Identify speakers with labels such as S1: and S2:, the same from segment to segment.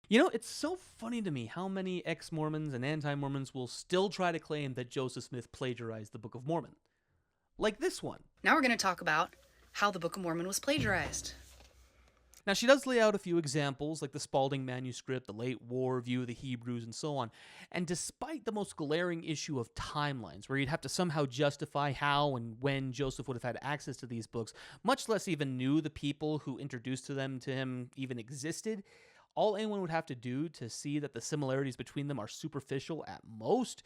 S1: It's so funny to me how many ex-Mormons and anti-Mormons will still try to claim that Joseph Smith plagiarized the Book of Mormon. Like this one.
S2: Now we're going to talk about how the Book of Mormon was plagiarized.
S1: Now, she does lay out a few examples, like the Spalding manuscript, the late war view of the Hebrews, and so on. And despite the most glaring issue of timelines, where you'd have to somehow justify how and when Joseph would have had access to these books, much less even knew the people who introduced them to him even existed, all anyone would have to do to see that the similarities between them are superficial at most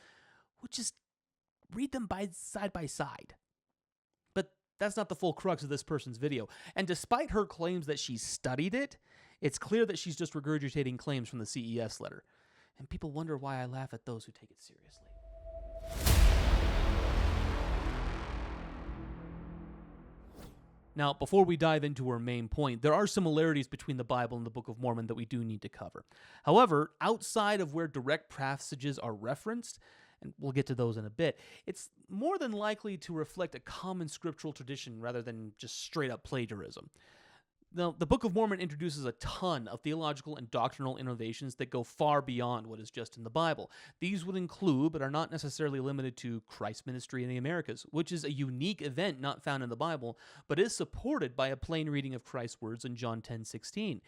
S1: would just read them side by side. But that's not the full crux of this person's video. And despite her claims that she studied it, it's clear that she's just regurgitating claims from the CES letter. And people wonder why I laugh at those who take it seriously. Now, before we dive into her main point, there are similarities between the Bible and the Book of Mormon that we do need to cover. However, outside of where direct passages are referenced, and we'll get to those in a bit, it's more than likely to reflect a common scriptural tradition rather than just straight up plagiarism. Now, the Book of Mormon introduces a ton of theological and doctrinal innovations that go far beyond what is just in the Bible. These would include, but are not necessarily limited to, Christ's ministry in the Americas, which is a unique event not found in the Bible, but is supported by a plain reading of Christ's words in John 10:16.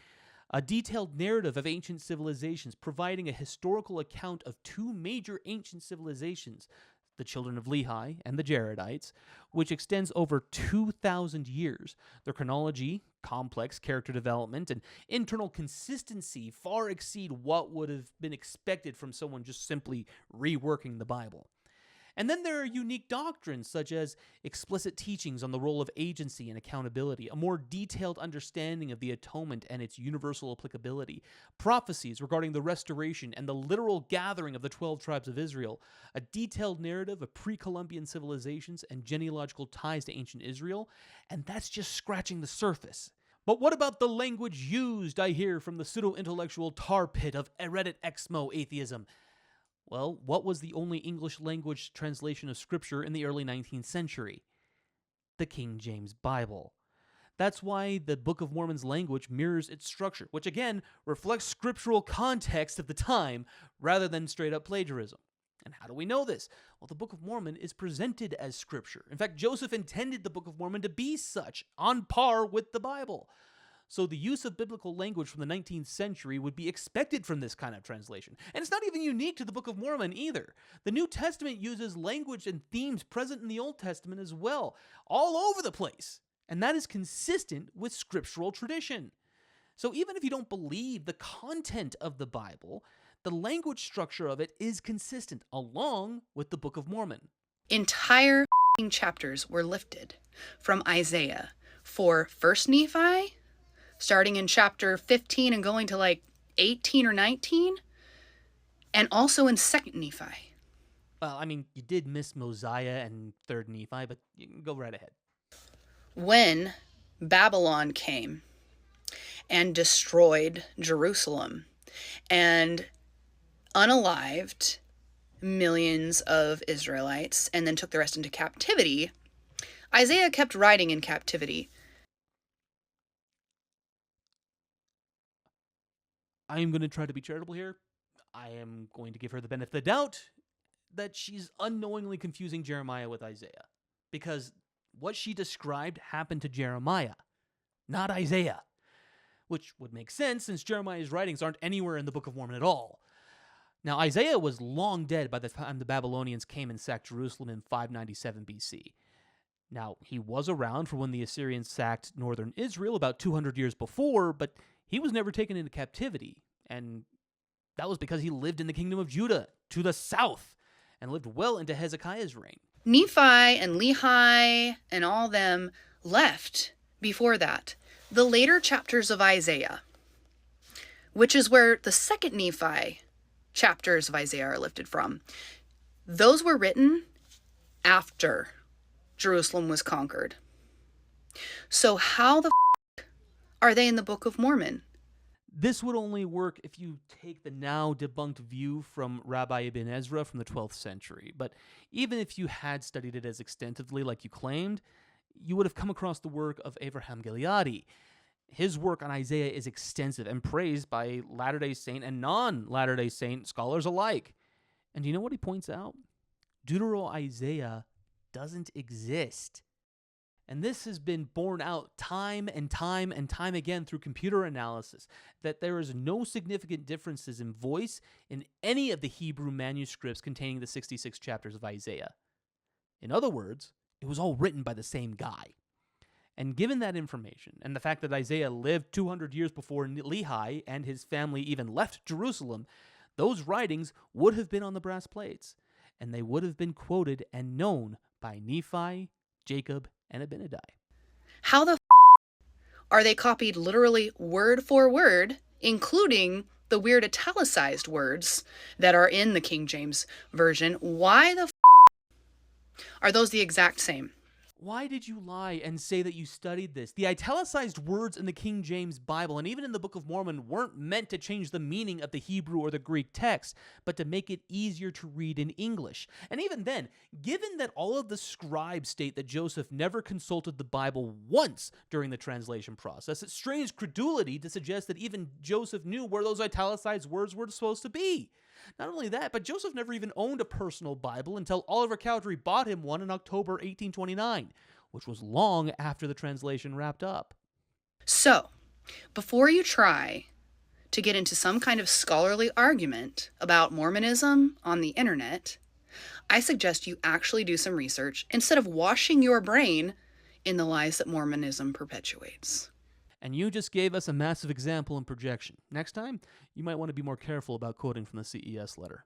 S1: A detailed narrative of ancient civilizations, providing a historical account of two major ancient civilizations, the children of Lehi and the Jaredites, which extends over 2,000 years. Their chronology, complex character development, and internal consistency far exceed what would have been expected from someone just simply reworking the Bible. And then there are unique doctrines such as explicit teachings on the role of agency and accountability, a more detailed understanding of the atonement and its universal applicability, prophecies regarding the restoration and the literal gathering of the 12 tribes of Israel, a detailed narrative of pre-Columbian civilizations and genealogical ties to ancient Israel, and that's just scratching the surface. But what about the language used, I hear, from the pseudo-intellectual tar pit of Reddit exmo atheism? Well, what was the only English language translation of Scripture in the early 19th century? The King James Bible. That's why the Book of Mormon's language mirrors its structure, which again reflects scriptural context of the time rather than straight up plagiarism. And how do we know this? Well, the Book of Mormon is presented as Scripture. In fact, Joseph intended the Book of Mormon to be such, on par with the Bible. So the use of biblical language from the 19th century would be expected from this kind of translation. And it's not even unique to the Book of Mormon either. The New Testament uses language and themes present in the Old Testament as well, all over the place. And that is consistent with scriptural tradition. So even if you don't believe the content of the Bible, the language structure of it is consistent, along with the Book of Mormon.
S2: Entire chapters were lifted from Isaiah for 1st Nephi, starting in chapter 15 and going to like 18 or 19, and also in 2nd Nephi.
S1: Well, I mean, you did miss Mosiah and 3rd Nephi, but you can go right ahead.
S2: When Babylon came and destroyed Jerusalem and unalived millions of Israelites and then took the rest into captivity, Isaiah kept writing in captivity.
S1: I am going to try to be charitable here. I am going to give her the benefit of the doubt that she's unknowingly confusing Jeremiah with Isaiah. Because what she described happened to Jeremiah, not Isaiah. Which would make sense since Jeremiah's writings aren't anywhere in the Book of Mormon at all. Now, Isaiah was long dead by the time the Babylonians came and sacked Jerusalem in 597 BC. Now, he was around for when the Assyrians sacked northern Israel about 200 years before, but he was never taken into captivity, and that was because he lived in the kingdom of Judah, to the south, and lived well into Hezekiah's reign.
S2: Nephi and Lehi and all them left before that. The later chapters of Isaiah, which is where the 2nd Nephi chapters of Isaiah are lifted from, those were written after Jerusalem was conquered. So how the are they in the Book of Mormon?
S1: This would only work if you take the now debunked view from Rabbi Ibn Ezra from the 12th century. But even if you had studied it as extensively like you claimed, you would have come across the work of Avraham Gileadi. His work on Isaiah is extensive and praised by Latter-day Saint and non-Latter-day Saint scholars alike. And you know what he points out? Deutero-Isaiah doesn't exist. And this has been borne out time and time and time again through computer analysis, that there is no significant differences in voice in any of the Hebrew manuscripts containing the 66 chapters of Isaiah. In other words, it was all written by the same guy. And given that information, and the fact that Isaiah lived 200 years before Lehi and his family even left Jerusalem, those writings would have been on the brass plates, and they would have been quoted and known by Nephi, Jacob, and Abinadi.
S2: How the are they copied literally word for word, including the weird italicized words that are in the King James Version? Why the are those the exact same?
S1: Why did you lie and say that you studied this? The italicized words in the King James Bible and even in the Book of Mormon weren't meant to change the meaning of the Hebrew or the Greek text, but to make it easier to read in English. And even then, given that all of the scribes state that Joseph never consulted the Bible once during the translation process, it strains credulity to suggest that even Joseph knew where those italicized words were supposed to be. Not only that, but Joseph never even owned a personal Bible until Oliver Cowdery bought him one in October 1829, which was long after the translation wrapped up.
S2: So, before you try to get into some kind of scholarly argument about Mormonism on the internet, I suggest you actually do some research instead of washing your brain in the lies that Mormonism perpetuates.
S1: And you just gave us a massive example and projection. Next time, you might want to be more careful about quoting from the CES letter.